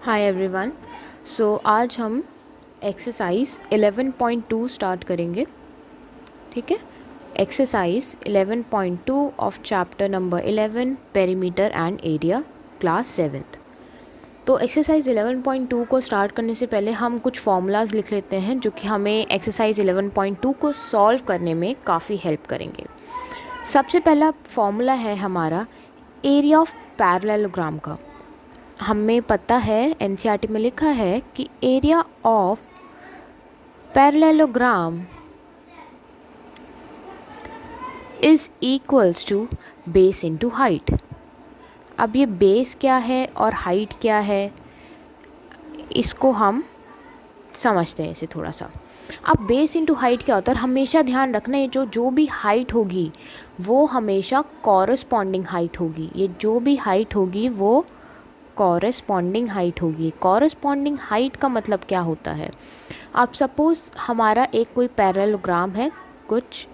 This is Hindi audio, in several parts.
Hi everyone. आज हम एक्सरसाइज 11.2 स्टार्ट करेंगे। ठीक है, exercise 11.2 of chapter number 11 perimeter and area, class 7th। तो एक्सरसाइज 11.2 को स्टार्ट करने से पहले हम कुछ फार्मूलाज लिख लेते हैं जो कि हमें एक्सरसाइज 11.2 को सॉल्व करने में काफ़ी हेल्प करेंगे। सबसे पहला फार्मूला है हमारा एरिया ऑफ पैरेललोग्राम का। हमें पता है एनसीईआरटी में लिखा है कि area of parallelogram is equals to base into height. अब ये बेस क्या है और हाइट क्या है, इसको हम समझते हैं इसे थोड़ा सा। अब बेस इनटू हाइट क्या होता है, हमेशा ध्यान रखना है जो भी हाइट होगी वो हमेशा कॉरस्पॉन्डिंग हाइट होगी। ये जो भी हाइट होगी वो कॉरस्पॉन्डिंग हाइट होगी। कॉरस्पॉन्डिंग हाइट का मतलब क्या होता है, आप सपोज़ हमारा एक कोई पैरेललोग्राम है कुछ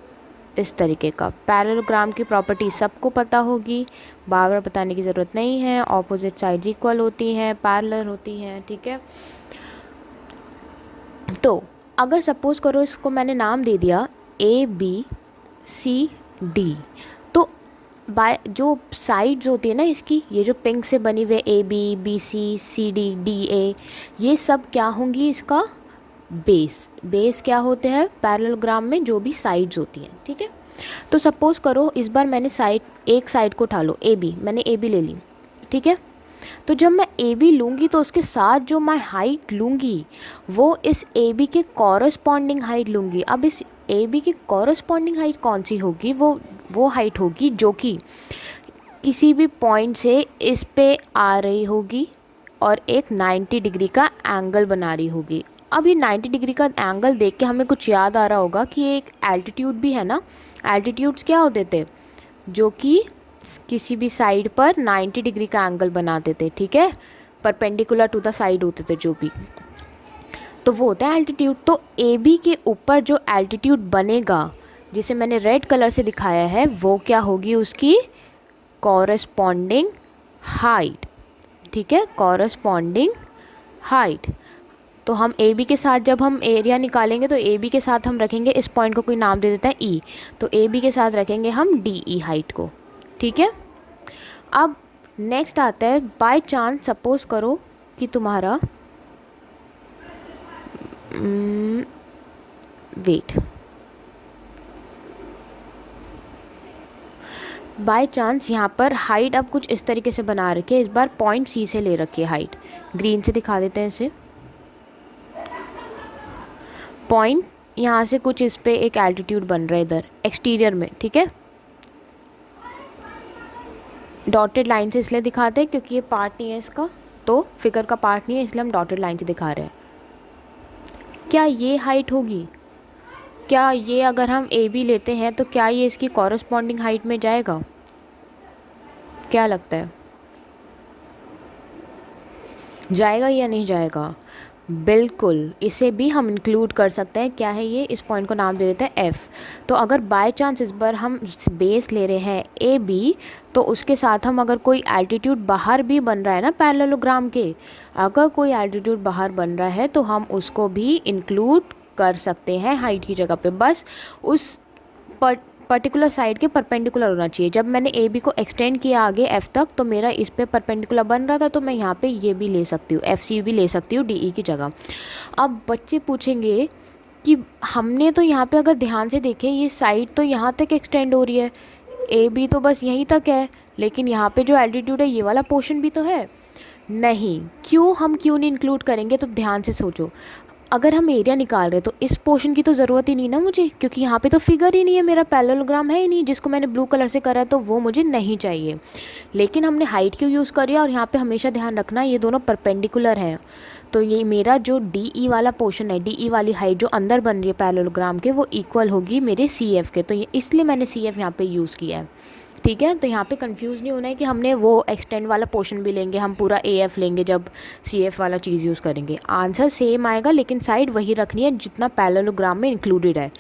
इस तरीके का। पैरेललोग्राम की प्रॉपर्टी सबको पता होगी, बार बार बताने की ज़रूरत नहीं है। ऑपोजिट साइड्स इक्वल होती हैं, पैरेलल होती हैं। ठीक है, तो अगर सपोज़ करो इसको मैंने नाम दे दिया ABCD, तो बाय जो साइड्स होती है ना इसकी, ये जो पिंक से बनी हुई AB BC CD DA, ये सब क्या होंगी, इसका बेस क्या होते हैं पैरेललोग्राम में, जो भी साइड्स होती हैं। ठीक है, तो सपोज़ करो इस बार मैंने एक साइड को उठा लो AB, मैंने AB ले ली। ठीक है, तो जब मैं AB लूँगी तो उसके साथ जो मैं हाइट लूँगी वो इस AB के कॉरस्पॉन्डिंग हाइट लूँगी। अब इस AB की कॉरस्पॉन्डिंग हाइट कौन सी होगी, वो हाइट होगी जो कि किसी भी पॉइंट से इस पे आ रही होगी और एक 90 डिग्री का एंगल बना रही होगी। अब ये 90 डिग्री का एंगल देख के हमें कुछ याद आ रहा होगा कि एक एल्टीट्यूड भी है ना। एल्टीट्यूड्स क्या होते थे, जो कि किसी भी साइड पर 90 डिग्री का एंगल बनाते थे। ठीक है, परपेंडिकुलर टू द साइड होते थे जो भी, तो वो होता है एल्टीट्यूड। तो AB के ऊपर जो एल्टीट्यूड बनेगा जिसे मैंने रेड कलर से दिखाया है वो क्या होगी, उसकी कॉरस्पॉन्डिंग हाइट। ठीक है, कॉरस्पॉन्डिंग हाइट। तो हम AB के साथ जब हम एरिया निकालेंगे तो AB के साथ हम रखेंगे, इस पॉइंट को कोई नाम दे देता है E, तो AB के साथ रखेंगे हम DE हाइट को। ठीक है, अब नेक्स्ट आता है बाय चांस सपोज करो कि तुम्हारा वेट बाय चांस यहाँ पर हाइट अब कुछ इस तरीके से बना रखी है। इस बार पॉइंट C से ले रखी है हाइट, ग्रीन से दिखा देते हैं इसे। पॉइंट यहाँ से कुछ इस पे एक एल्टीट्यूड बन रहा है इधर एक्सटीरियर में। ठीक है, डॉटेड लाइन से इसलिए दिखाते हैं क्योंकि ये पार्ट नहीं है इसका, तो फिगर का पार्ट नहीं है, इसलिए हम डॉटेड लाइन से दिखा रहे हैं। क्या ये हाइट होगी, क्या ये अगर हम AB लेते हैं तो क्या ये इसकी कॉरस्पॉन्डिंग हाइट में जाएगा, क्या लगता है, जाएगा या नहीं जाएगा? बिल्कुल, इसे भी हम इंक्लूड कर सकते हैं। क्या है ये, इस पॉइंट को नाम दे देते हैं F। तो अगर बाय चांस इस बार हम बेस ले रहे हैं AB, तो उसके साथ हम अगर कोई एल्टीट्यूड बाहर भी बन रहा है ना पैरेललोग्राम के, अगर कोई एल्टीट्यूड बाहर बन रहा है तो हम उसको भी इंक्लूड कर सकते हैं हाइट की जगह पे। बस उस पर्टिकुलर साइड के परपेंडिकुलर होना चाहिए। जब मैंने AB को एक्सटेंड किया आगे F तक तो मेरा इस पे परपेंडिकुलर बन रहा था, तो मैं यहाँ पे ये भी ले सकती हूँ, FC भी ले सकती हूँ DE की जगह। अब बच्चे पूछेंगे कि हमने तो यहाँ पे अगर ध्यान से देखें ये साइड तो यहाँ तक एक्सटेंड हो रही है, AB तो बस यहीं तक है, लेकिन यहाँ पे जो एल्टीट्यूड है ये वाला पोर्शन भी तो है। नहीं, हम क्यों नहीं इंक्लूड करेंगे, तो ध्यान से सोचो। अगर हम एरिया निकाल रहे हैं तो इस पोर्शन की तो ज़रूरत ही नहीं ना मुझे, क्योंकि यहाँ पे तो फिगर ही नहीं है, मेरा पैरेललोग्राम है ही नहीं जिसको मैंने ब्लू कलर से करा है, तो वो मुझे नहीं चाहिए। लेकिन हमने हाइट क्यों यूज़ करी है, और यहाँ पे हमेशा ध्यान रखना ये दोनों परपेंडिकुलर हैं। तो ये मेरा जो DE वाला पोर्शन है, DE वाली हाइट जो अंदर बन रही है पैरेललोग्राम के, वो इक्वल होगी मेरे CF के, तो ये इसलिए मैंने CF यहाँ पर यूज़ किया है। ठीक है, तो यहाँ पे कंफ्यूज नहीं होना है कि हमने वो एक्सटेंड वाला पोर्शन भी लेंगे, हम पूरा AF लेंगे जब CF वाला चीज़ यूज़ करेंगे। आंसर सेम आएगा, लेकिन साइड वही रखनी है जितना पैरेललोग्राम में इंक्लूडेड है।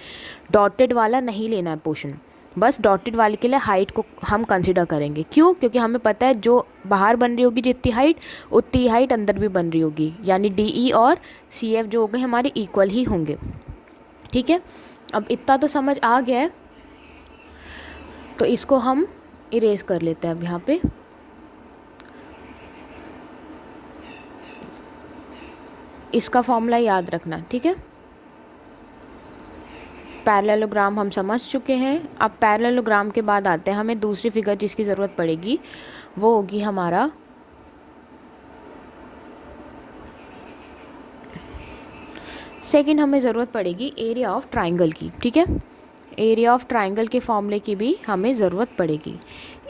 डॉटेड वाला नहीं लेना है पोर्शन। बस डॉटेड वाले के लिए हाइट को हम कंसिडर करेंगे। क्यों? क्योंकि हमें पता है जो बाहर बन रही होगी जितनी हाइट, उतनी हाइट अंदर भी बन रही होगी, यानी डी ई और सी एफ जो हो गए हमारे इक्वल ही होंगे। ठीक है, अब इतना तो समझ आ गया है, तो इसको हम इरेज कर लेते हैं अब यहाँ पे। इसका फॉर्मूला याद रखना, ठीक है। पैरेललोग्राम हम समझ चुके हैं। अब पैरेललोग्राम के बाद आते हैं हमें दूसरी फिगर जिसकी ज़रूरत पड़ेगी, वो होगी हमारा सेकंड, हमें ज़रूरत पड़ेगी एरिया ऑफ ट्राइंगल की। ठीक है, एरिया ऑफ ट्राइंगल के फॉर्मूले की भी हमें ज़रूरत पड़ेगी।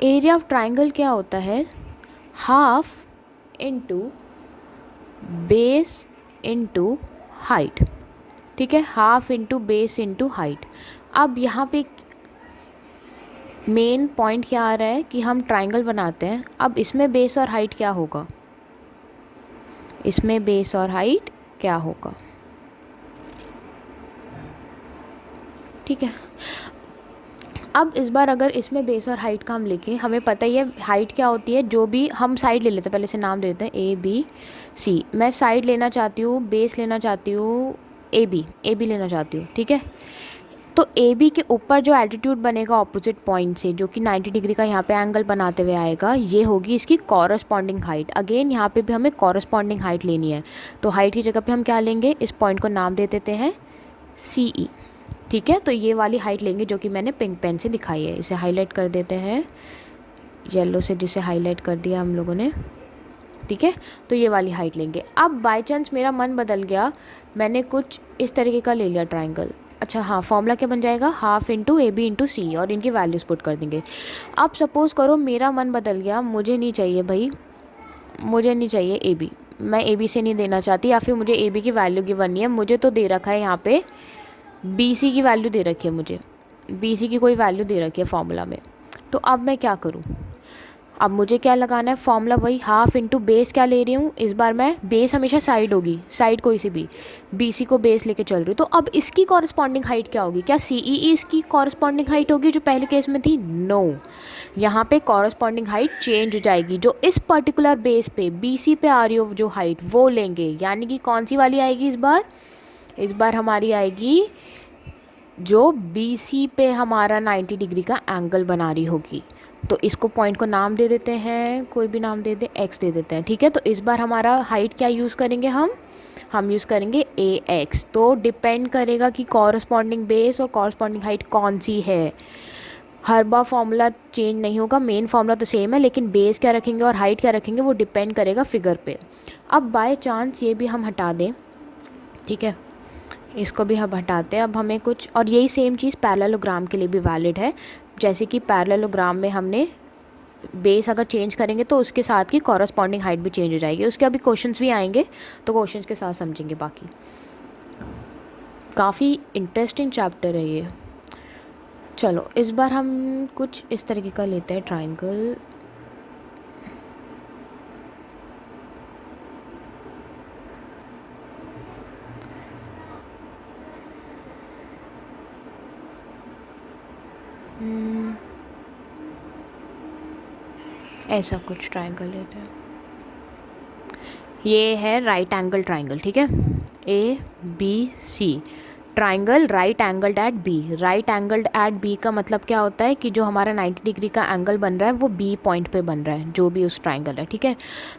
एरिया ऑफ ट्राइंगल क्या होता है? Half into base into height. ठीक है, half into base into height. अब यहाँ पे मेन पॉइंट क्या आ रहा है कि हम ट्राइंगल बनाते हैं। अब इसमें बेस और हाइट क्या होगा? इसमें बेस और हाइट क्या होगा? ठीक है, अब इस बार अगर इसमें बेस और हाइट का हम लिखें, हमें पता ही है हाइट क्या होती है। जो भी हम साइड ले लेते हैं, पहले से नाम दे देते हैं ए बी सी। मैं साइड लेना चाहती हूँ, बेस लेना चाहती हूँ, ए बी लेना चाहती हूँ। ठीक है, तो ए बी के ऊपर जो एल्टीट्यूड बनेगा ऑपोजिट पॉइंट से, जो कि 90 डिग्री का यहाँ पे एंगल बनाते हुए आएगा, ये होगी इसकी कॉरस्पॉन्डिंग हाइट। अगेन यहाँ पे भी हमें कॉरस्पॉन्डिंग हाइट लेनी है, तो हाइट की जगह पे हम क्या लेंगे? इस पॉइंट को नाम दे देते हैं सी ई। ठीक है, तो ये वाली हाइट लेंगे जो कि मैंने पिंक पेन से दिखाई है। इसे हाईलाइट कर देते हैं येलो से, जिसे हाईलाइट कर दिया हम लोगों ने। ठीक है, तो ये वाली हाइट लेंगे। अब बाय चांस मेरा मन बदल गया, मैंने कुछ इस तरीके का ले लिया ट्राइंगल। अच्छा हाँ, फॉर्मूला क्या बन जाएगा? Half into A B into C, और इनकी वैल्यूज़ पुट कर देंगे। अब सपोज़ करो मेरा मन बदल गया, मुझे नहीं चाहिए भाई, मुझे नहीं चाहिए ए बी, मैं ए बी से नहीं देना चाहती, या फिर मुझे ए बी की वैल्यू गिवन नहीं है, मुझे तो दे रखा है यहाँ पे बी सी की वैल्यू दे रखी है, मुझे बी सी की कोई वैल्यू दे रखी है फॉर्मूला में। तो अब मैं क्या करूँ? अब मुझे क्या लगाना है? फॉर्मूला वही, हाफ इंटू बेस क्या ले रही हूँ इस बार मैं? बेस हमेशा साइड होगी, साइड कोई सी भी, बी सी को बेस लेके चल रही हूँ। तो अब इसकी कॉरस्पॉन्डिंग हाइट क्या होगी? क्या सी ई ई इसकी कॉरस्पॉन्डिंग हाइट होगी जो पहले केस में थी? नो, यहाँ पे कॉरस्पॉन्डिंग हाइट चेंज हो जाएगी। जो इस पर्टिकुलर बेस पे बी सी पे आ रही हो जो हाइट, वो लेंगे। यानी कि कौन सी वाली आएगी इस बार? इस बार हमारी आएगी जो बी सी पे हमारा 90 डिग्री का एंगल बना रही होगी। तो इसको पॉइंट को नाम दे देते हैं, कोई भी नाम दे दे, एक्स दे देते हैं। ठीक है, तो इस बार हमारा हाइट क्या यूज़ करेंगे हम यूज़ करेंगे ए एक्स। तो डिपेंड करेगा कि कॉरस्पॉन्डिंग बेस और कॉरस्पॉन्डिंग हाइट कौन सी है। हर बार फॉर्मूला चेंज नहीं होगा, मेन फॉर्मूला तो सेम है, लेकिन बेस क्या रखेंगे और हाइट क्या रखेंगे वो डिपेंड करेगा फिगर पे। अब बाय चांस ये भी हम हटा दें, ठीक है, इसको भी हम हटाते हैं। अब हमें कुछ, और यही सेम चीज़ पैरेललोग्राम के लिए भी वैलिड है। जैसे कि पैरेललोग्राम में हमने बेस अगर चेंज करेंगे तो उसके साथ की कॉरस्पॉन्डिंग हाइट भी चेंज हो जाएगी। उसके अभी क्वेश्चंस भी आएंगे, तो क्वेश्चंस के साथ समझेंगे। बाकी काफ़ी इंटरेस्टिंग चैप्टर है ये। चलो इस बार हम कुछ इस तरीके का लेते हैं ट्राइंगल। ऐसा कुछ ट्राइंगल लेते हैं, ये है राइट एंगल ट्राइंगल। ठीक है, A B C triangle right angled at B. Right angled at B का मतलब क्या होता है कि जो हमारा 90 डिग्री का एंगल बन रहा है वो बी पॉइंट पे बन रहा है, जो भी उस ट्राइंगल है। ठीक है,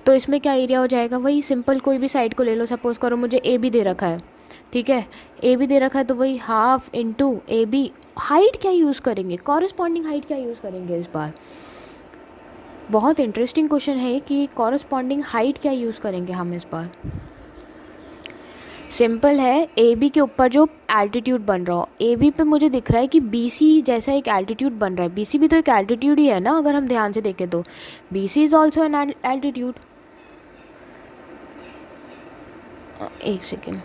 तो इसमें क्या एरिया हो जाएगा? वही सिंपल, कोई भी साइड को ले लो। सपोज करो मुझे ए बी दे रखा है, ठीक है, ए बी दे रखा है, तो वही half into A B. Height क्या यूज़ करेंगे? कॉरस्पॉन्डिंग हाइट क्या यूज़ करेंगे इस बार? बहुत इंटरेस्टिंग क्वेश्चन है कि कॉरस्पॉन्डिंग हाइट क्या यूज़ करेंगे हम इस बार। सिंपल है, ए बी के ऊपर जो एल्टीट्यूड बन रहा हो, ए बी पे मुझे दिख रहा है कि बी सी जैसा एक एल्टीट्यूड बन रहा है। बी सी भी तो एक एल्टीट्यूड ही है ना, अगर हम ध्यान से देखें तो B C is also an altitude. एक सेकेंड,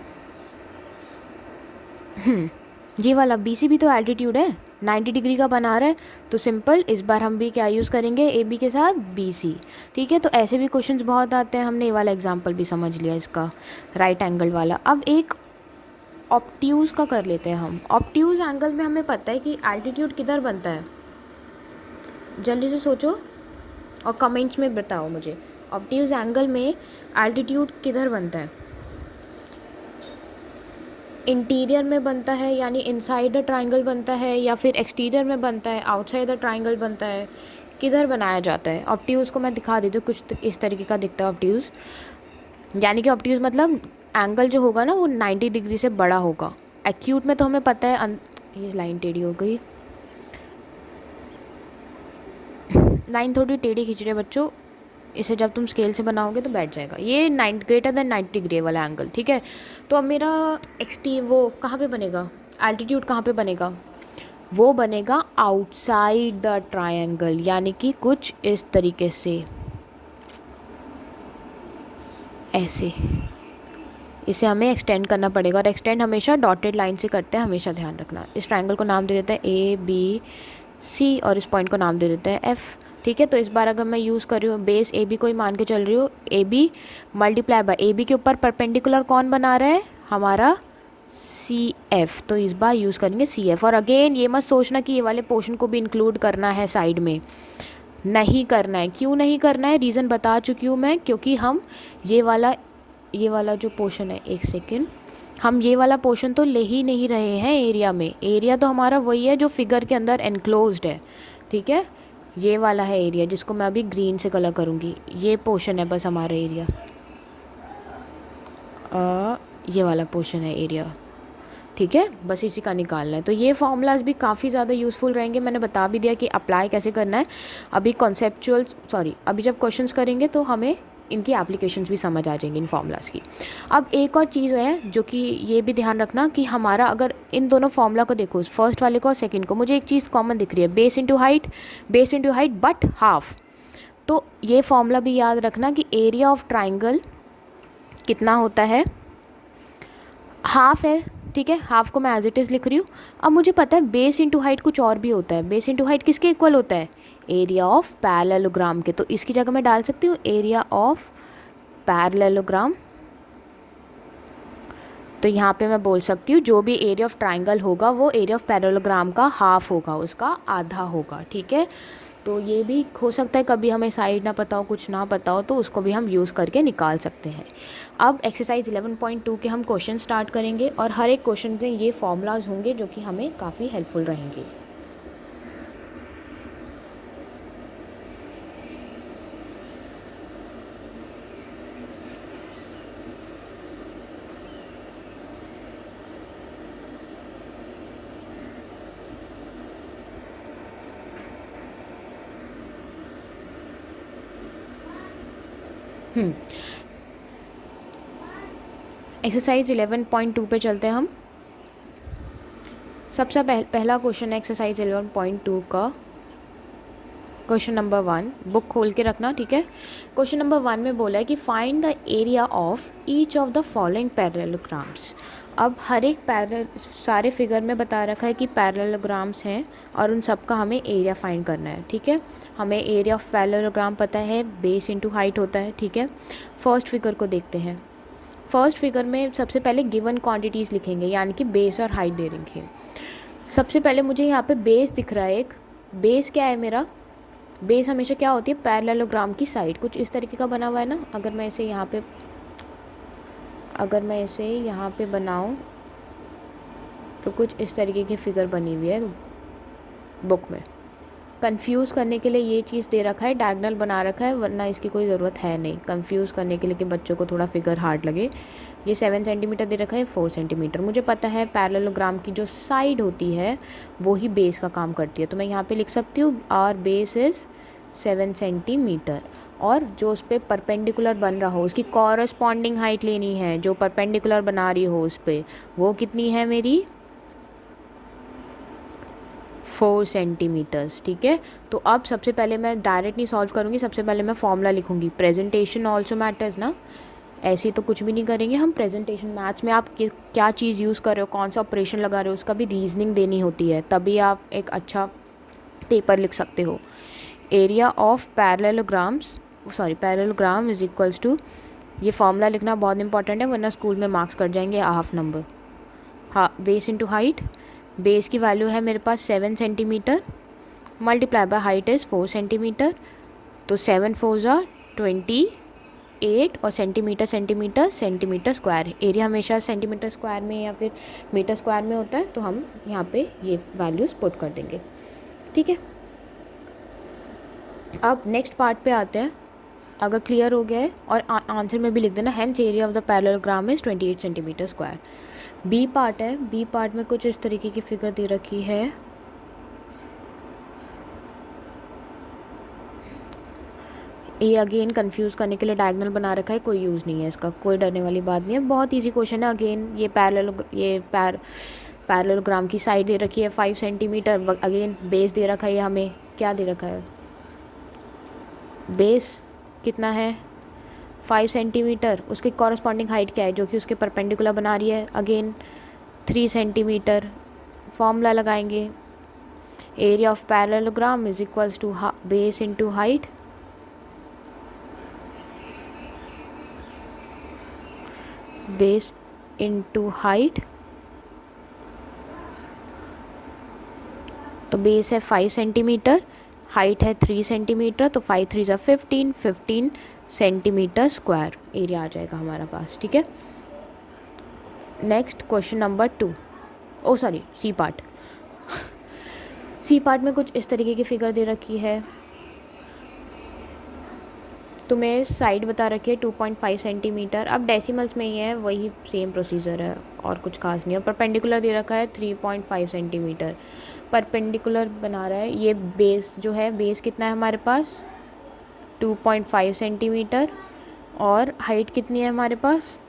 ये वाला बी सी भी तो एल्टीट्यूड है, 90 डिग्री का बना रहा है। तो सिंपल इस बार हम भी क्या यूज़ करेंगे? ए बी के साथ बी सी। ठीक है, तो ऐसे भी क्वेश्चंस बहुत आते हैं। हमने ये वाला एग्जांपल भी समझ लिया इसका, राइट एंगल वाला। अब एक ऑब्ट्यूज़ का कर लेते हैं हम। ऑब्ट्यूज़ एंगल में हमें पता है कि एल्टीट्यूड किधर बनता है? जल्दी से सोचो और कमेंट्स में बताओ मुझे। ऑब्ट्यूज एंगल में एल्टीट्यूड किधर बनता है? इंटीरियर में बनता है यानी इनसाइड द ट्राइंगल बनता है, या फिर एक्सटीरियर में बनता है, आउटसाइड द ट्राइंगल बनता है, किधर बनाया जाता है? ऑब्ट्यूज़ को मैं दिखा देती हूँ, कुछ इस तरीके का दिखता है ऑब्ट्यूज़। यानी कि ऑब्ट्यूज़ मतलब एंगल जो होगा ना वो 90 डिग्री से बड़ा होगा। एक्यूट में तो हमें पता है ये लाइन टेढ़ी हो गई, लाइन थोड़ी टेढ़ी खींच रहे बच्चों, इसे जब तुम स्केल से बनाओगे तो बैठ जाएगा। ये ग्रेटर देन 90 डिग्री वाला एंगल, ठीक है। तो अब मेरा वो कहाँ पे बनेगा, एल्टीट्यूड कहाँ पे बनेगा? वो बनेगा आउटसाइड द ट्रायंगल, यानी कि कुछ इस तरीके से, ऐसे। इसे हमें एक्सटेंड करना पड़ेगा, और एक्सटेंड हमेशा डॉटेड लाइन से करते हैं, हमेशा ध्यान रखना। इस ट्रायंगल को नाम दे देते हैं ABC, और इस पॉइंट को नाम दे देते हैं F, ठीक है। तो इस बार अगर मैं यूज़ कर रही हूँ बेस AB को ही मान के चल रही हूँ, AB मल्टीप्लाई बाय AB के ऊपर परपेंडिकुलर कौन बना रहा है? हमारा CF। तो इस बार यूज़ करेंगे CF। और अगेन ये मत सोचना कि ये वाले पोर्शन को भी इंक्लूड करना है साइड में, नहीं करना है। क्यों नहीं करना है? रीज़न बता चुकी हूँ मैं, क्योंकि हम ये वाला जो पोर्शन है, एक सेकेंड, हम ये वाला पोर्शन तो ले ही नहीं रहे हैं एरिया में। एरिया तो हमारा वही है जो फिगर के अंदर एनक्लोज्ड है, ठीक है। ये वाला है एरिया, जिसको मैं अभी ग्रीन से कलर करूँगी। ये पोर्शन है बस हमारा एरिया, ये वाला पोर्शन है एरिया, ठीक है। बस इसी का निकालना है। तो ये फार्मूलाज भी काफ़ी ज़्यादा यूज़फुल रहेंगे। मैंने बता भी दिया कि अप्लाई कैसे करना है। अभी अभी जब क्वेश्चंस करेंगे तो हमें इनकी एप्लीकेशंस भी समझ आ जाएंगी इन फार्मूलाज की। अब एक और चीज़ है जो कि ये भी ध्यान रखना कि हमारा, अगर इन दोनों फार्मूला को देखो, फर्स्ट वाले को और सेकेंड को, मुझे एक चीज़ कॉमन दिख रही है, base into height but half. तो ये फार्मूला भी याद रखना कि एरिया ऑफ ट्राइंगल कितना होता है, हाफ है, ठीक है। हाफ को मैं एज इट इज़ लिख रही हूँ। अब मुझे पता है बेस इंटू हाइट कुछ और भी होता है। बेस इंटू हाइट किसके इक्वल होता है? एरिया ऑफ पैरेललोग्राम के। तो इसकी जगह मैं डाल सकती हूँ एरिया ऑफ पैरेललोग्राम। तो यहाँ पे मैं बोल सकती हूँ जो भी एरिया ऑफ ट्राइंगल होगा वो एरिया ऑफ पैरेललोग्राम का हाफ होगा, उसका आधा होगा, ठीक है। तो ये भी हो सकता है कभी हमें साइड ना पता हो, कुछ ना पता हो, तो उसको भी हम यूज़ करके निकाल सकते हैं। अब एक्सरसाइज 11.2 के हम क्वेश्चन स्टार्ट करेंगे, और हर एक क्वेश्चन में ये फॉर्मूलाज होंगे जो कि हमें काफ़ी हेल्पफुल रहेंगे। एक्सरसाइज 11.2 पे चलते हैं हम। सबसे पहला क्वेश्चन है एक्सरसाइज 11.2 का, क्वेश्चन नंबर 1। बुक खोल के रखना, ठीक है। क्वेश्चन नंबर 1 में बोला है कि find the area of each of the following parallelograms. अब हर एक सारे फिगर में बता रखा है कि पैरेललोग्राम्स हैं, और उन सब का हमें एरिया फाइंड करना है, ठीक है। हमें एरिया ऑफ पैरेललोग्राम पता है, बेस इंटू हाइट होता है, ठीक है। फर्स्ट फिगर को देखते हैं। फर्स्ट फिगर में सबसे पहले गिवन क्वांटिटीज़ लिखेंगे, यानी कि बेस और हाइट दे रखे हैं। सबसे पहले मुझे यहाँ पे बेस दिख रहा है। एक बेस क्या है मेरा? बेस हमेशा क्या होती है? पैरेललोग्राम की साइड कुछ इस तरीके का बना हुआ है ना। अगर मैं इसे यहाँ पे बनाऊँ तो कुछ इस तरीके की फिगर बनी हुई है बुक में। कंफ्यूज करने के लिए ये चीज़ दे रखा है, डायगोनल बना रखा है, वरना इसकी कोई ज़रूरत है नहीं कंफ्यूज करने के लिए कि बच्चों को थोड़ा फिगर हार्ड लगे। ये 7 सेंटीमीटर दे रखा है, 4 सेंटीमीटर। मुझे पता है पैरेललोग्राम की जो साइड होती है वो ही बेस का काम करती है, तो मैं यहाँ पे लिख सकती हूँ आवर बेस इज़ 7 सेंटीमीटर। और जो उस पर परपेंडिकुलर बन रहा हो उसकी कॉरस्पॉन्डिंग हाइट लेनी है, जो परपेंडिकुलर बना रही हो उस पर, वो कितनी है मेरी? 4 सेंटीमीटर्स, ठीक है। तो अब सबसे पहले मैं डायरेक्ट नहीं सॉल्व करूँगी, सबसे पहले मैं फॉर्मूला लिखूँगी। प्रेजेंटेशन ऑल्सो मैटर्स ना, ऐसे तो कुछ भी नहीं करेंगे हम। प्रेजेंटेशन मैथ्स में आप क्या चीज़ यूज़ कर रहे हो, कौन सा ऑपरेशन लगा रहे हो, उसका भी रीजनिंग देनी होती है, तभी आप एक अच्छा पेपर लिख सकते हो। Area of parallelogram is equals to, ये फॉर्मूला लिखना बहुत इंपॉर्टेंट है वरना स्कूल में मार्क्स कट जाएंगे हाफ नंबर। हाँ, बेस इंटू हाइट। बेस की वैल्यू है मेरे पास 7 centimetre, multiply by height is 4 centimetre, तो 7 4 ज़ा 28 और centimetre centimetre centimetre square. Area हमेशा सेंटीमीटर स्क्वायर में या फिर मीटर स्क्वायर में होता है, तो हम यहाँ पे ये वैल्यूज़ पुट कर देंगे। ठीक है, अब नेक्स्ट पार्ट पे आते हैं। अगर क्लियर हो गया है और आंसर में भी लिख देना, hence area of the parallelogram is 28 centimetre square. B part है, बी पार्ट में कुछ इस तरीके की फिगर दे रखी है। ये अगेन कंफ्यूज करने के लिए डायगोनल बना रखा है, कोई यूज़ नहीं है इसका, कोई डरने वाली बात नहीं है, बहुत इजी क्वेश्चन है। अगेन ये पैरेललोग्राम की साइड दे रखी है 5 सेंटीमीटर, अगेन बेस दे रखा है, हमें क्या दे रखा है, बेस कितना है 5 सेंटीमीटर, उसकी कॉरस्पॉन्डिंग हाइट क्या है जो कि उसके परपेंडिकुलर बना रही है, अगेन 3 सेंटीमीटर। फॉर्मूला लगाएंगे, area of parallelogram is equals to base into height, base into height. तो बेस है 5 सेंटीमीटर, हाइट है 3 सेंटीमीटर, तो 5 3 ज़ा 15 सेंटीमीटर स्क्वायर एरिया आ जाएगा हमारा पास। ठीक है, next question number 2, oh sorry C part. C part में कुछ इस तरीके की फिगर दे रखी है, तुम्हें साइड बता रखी है 2.5 सेंटीमीटर। अब डेसिमल्स में ही है, वही सेम प्रोसीजर है और कुछ खास नहीं है। परपेंडिकुलर दे रखा है 3.5 सेंटीमीटर, परपेंडिकुलर बना रहा है। ये बेस जो है, बेस कितना है हमारे पास 2.5 सेंटीमीटर और हाइट कितनी है हमारे पास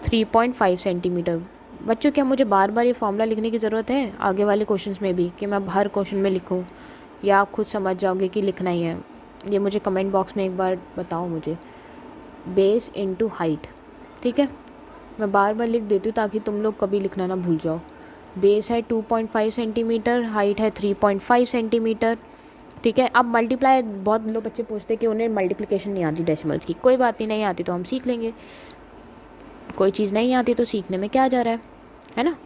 3.5 सेंटीमीटर। बच्चों क्या मुझे बार बार ये फॉर्मूला लिखने की ज़रूरत है आगे वाले क्वेश्चंस में भी, कि मैं हर क्वेश्चन में लिखूँ, या आप खुद समझ जाओगे कि लिखना ही है? ये मुझे कमेंट बॉक्स में एक बार बताओ मुझे। बेस इनटू हाइट, ठीक है, मैं बार बार लिख देती हूँ ताकि तुम लोग कभी लिखना ना भूल जाओ। बेस है 2.5 सेंटीमीटर, हाइट है 3.5 सेंटीमीटर। ठीक है, अब मल्टीप्लाई, बहुत लोग बच्चे पूछते हैं कि उन्हें मल्टीप्लिकेशन नहीं आती डेसिमल्स की। कोई बात नहीं, नहीं आती तो हम सीख लेंगे, कोई चीज़ नहीं आती तो सीखने में क्या जा रहा है ना।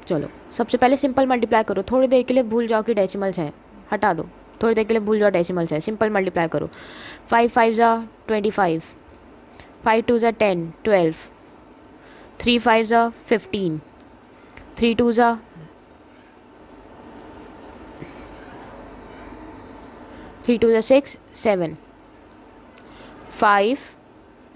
चलो सबसे पहले सिंपल मल्टीप्लाई करो, थोड़ी देर के लिए भूल जाओ कि डेसिमल्स हैं, हटा दो, थोड़ी देर के लिए भूल जाओ डेसिमल्स है, सिंपल मल्टीप्लाई करो। 5 5 ज़ा 25, 5 2 ज़ा 10 12, 3 5 ज़ा 15, 3 2 ज़ा 3 2 ज़ा 6 7, 5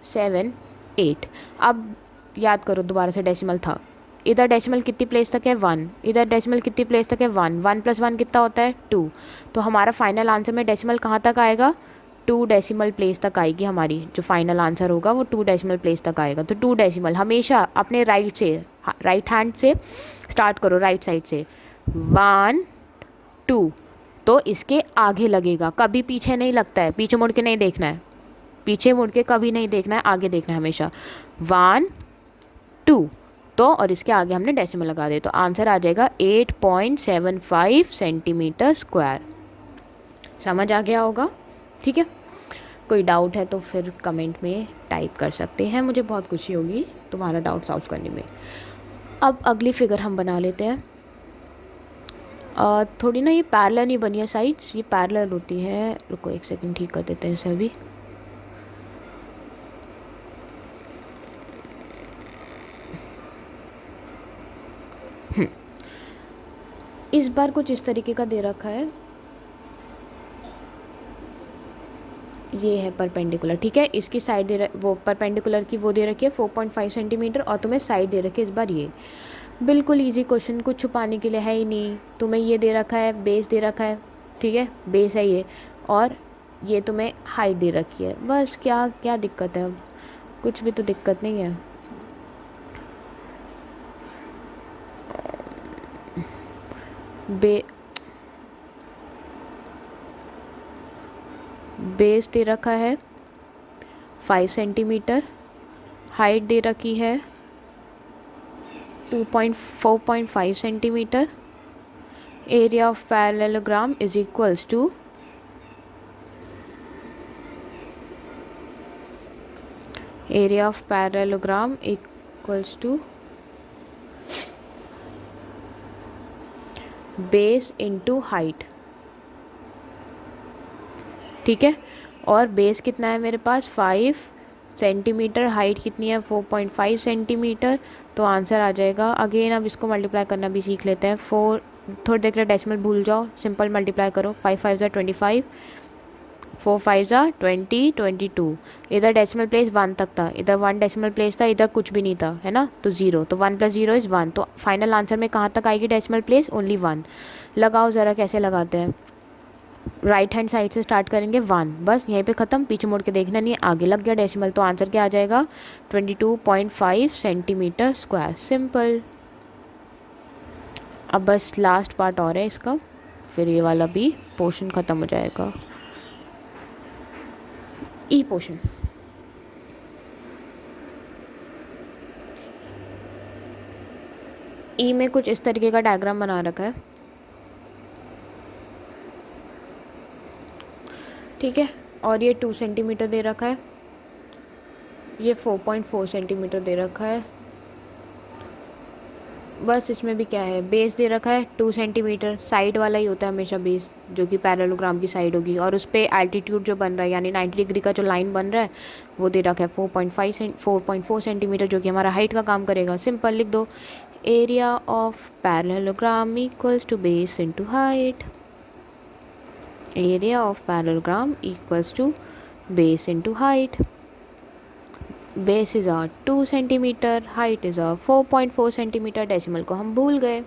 7 8। अब याद करो दोबारा से, डेसिमल था, इधर डेसिमल कितनी प्लेस तक है 1, इधर डेसिमल कितनी प्लेस तक है 1, 1 + 1 कितना होता है 2। तो हमारा फाइनल आंसर में डेसिमल कहाँ तक आएगा 2 डेसिमल प्लेस तक आएगी हमारी, जो फाइनल आंसर होगा वो 2 डेसिमल प्लेस तक आएगा। तो 2 डेसिमल हमेशा अपने राइट से, राइट हैंड से स्टार्ट करो, राइट साइड से 1 2, तो इसके आगे लगेगा, कभी पीछे नहीं लगता है, पीछे मुड़ के नहीं देखना है, पीछे मुड़ के कभी नहीं देखना है, आगे देखना है हमेशा। 1 2 तो, और इसके आगे हमने डेसिमल लगा दिया, तो आंसर आ जाएगा 8.75 सेंटीमीटर स्क्वायर। समझ आ गया होगा? ठीक है, कोई डाउट है तो फिर कमेंट में टाइप कर सकते हैं, मुझे बहुत खुशी होगी तुम्हारा डाउट सॉल्व करने में। अब अगली फिगर हम बना लेते हैं। थोड़ी ना ये पैरेलल नहीं बनी है साइड्स, ये पैरेलल होती है, रुको एक सेकंड ठीक कर देते हैं इसे अभी। इस बार कुछ इस तरीके का दे रखा है, ये है परपेंडिकुलर, ठीक है, इसकी साइड दे वो परपेंडिकुलर की वो दे रखी है 4.5 सेंटीमीटर और तुम्हें साइड दे रखी है इस बार ये। बिल्कुल इजी क्वेश्चन, कुछ छुपाने के लिए है ही नहीं। तुम्हें ये दे रखा है, बेस दे रखा है, ठीक है, बेस है ये, और ये तुम्हें हाइट दे रखी है, बस क्या क्या दिक्कत है? अब कुछ भी तो दिक्कत नहीं है। बेस दे रखा है 5 सेंटीमीटर, हाइट दे रखी है 4.5 centimetre, area of parallelogram is equals to area of parallelogram equals to base into height. ठीक है। और बेस कितना है मेरे पास 5 सेंटीमीटर, हाइट कितनी है 4.5 सेंटीमीटर। तो आंसर आ जाएगा, अगेन अब इसको मल्टीप्लाई करना भी सीख लेते हैं। 4, थोड़ी देर के लिए डेसिमल भूल जाओ, सिंपल मल्टीप्लाई करो। 5 5 ज़ा 25, 4 5 ज़ा 20, 22। इधर डेसिमल प्लेस 1 तक था, इधर 1 डेसिमल प्लेस था, इधर कुछ भी नहीं था, है ना, तो 0। तो 1 + 0 = 1। तो फाइनल आंसर में कहाँ तक आएगी डेसिमल प्लेस? ओनली 1। लगाओ ज़रा कैसे लगाते हैं। राइट हैंड साइड से स्टार्ट करेंगे 1, बस यहीं पे ख़त्म, पीछे मुड़ के देखना नहीं है, आगे लग गया डेसिमल। तो आंसर क्या आ जाएगा? 22.5 सेंटीमीटर स्क्वायर। सिंपल। अब बस लास्ट पार्ट और है इसका, फिर ये वाला भी पोर्शन ख़त्म हो जाएगा। ई पोर्शन। ई में कुछ इस तरीके का डायग्राम बना रखा है, ठीक है। और ये 2 सेंटीमीटर दे रखा है, ये 4.4 सेंटीमीटर दे रखा है। बस इसमें भी क्या है, बेस दे रखा है 2 सेंटीमीटर, साइड वाला ही होता है हमेशा बेस, जो कि पैरेललोग्राम की साइड होगी। और उस पर एल्टीट्यूड जो बन रहा है, यानी 90 डिग्री का जो लाइन बन रहा है, वो दे रखा है 4.4 सेंटीमीटर, जो कि हमारा हाइट का काम करेगा। सिंपल लिख दो, area of parallelogram equals to base into height. Area of parallelogram equals to base into height. Base is 2 centimetre, height is 4.4 centimetre. Decimal को हम भूल गए,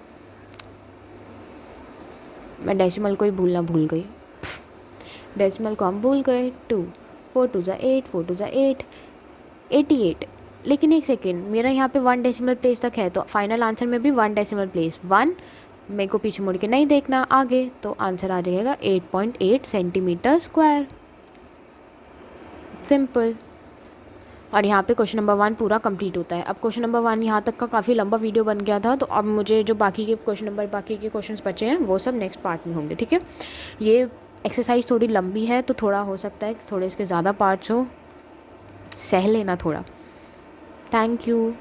मैं डेसिमल को ही भूलना भूल गई। डेसिमल को हम भूल गए। 2 4 2 ज़ा 8, 4 2 ज़ा 8, 88। लेकिन एक सेकेंड, मेरा यहाँ पे 1 डेसिमल प्लेस तक है, तो फाइनल आंसर में भी 1 डेसिमल प्लेस 1, मेरे को पीछे मुड़ के नहीं देखना आगे। तो आंसर आ जाएगा 8.8 सेंटीमीटर स्क्वायर। सिंपल। और यहाँ पे क्वेश्चन नंबर 1 पूरा कंप्लीट होता है। अब क्वेश्चन नंबर 1 यहाँ तक का काफ़ी लंबा वीडियो बन गया था, तो अब मुझे जो बाकी के क्वेश्चंस बचे हैं वो सब नेक्स्ट पार्ट में होंगे, ठीक है। ये एक्सरसाइज थोड़ी लंबी है, तो थोड़ा हो सकता है थोड़े इसके ज़्यादा पार्ट्स हो, सह लेना थोड़ा। Thank you.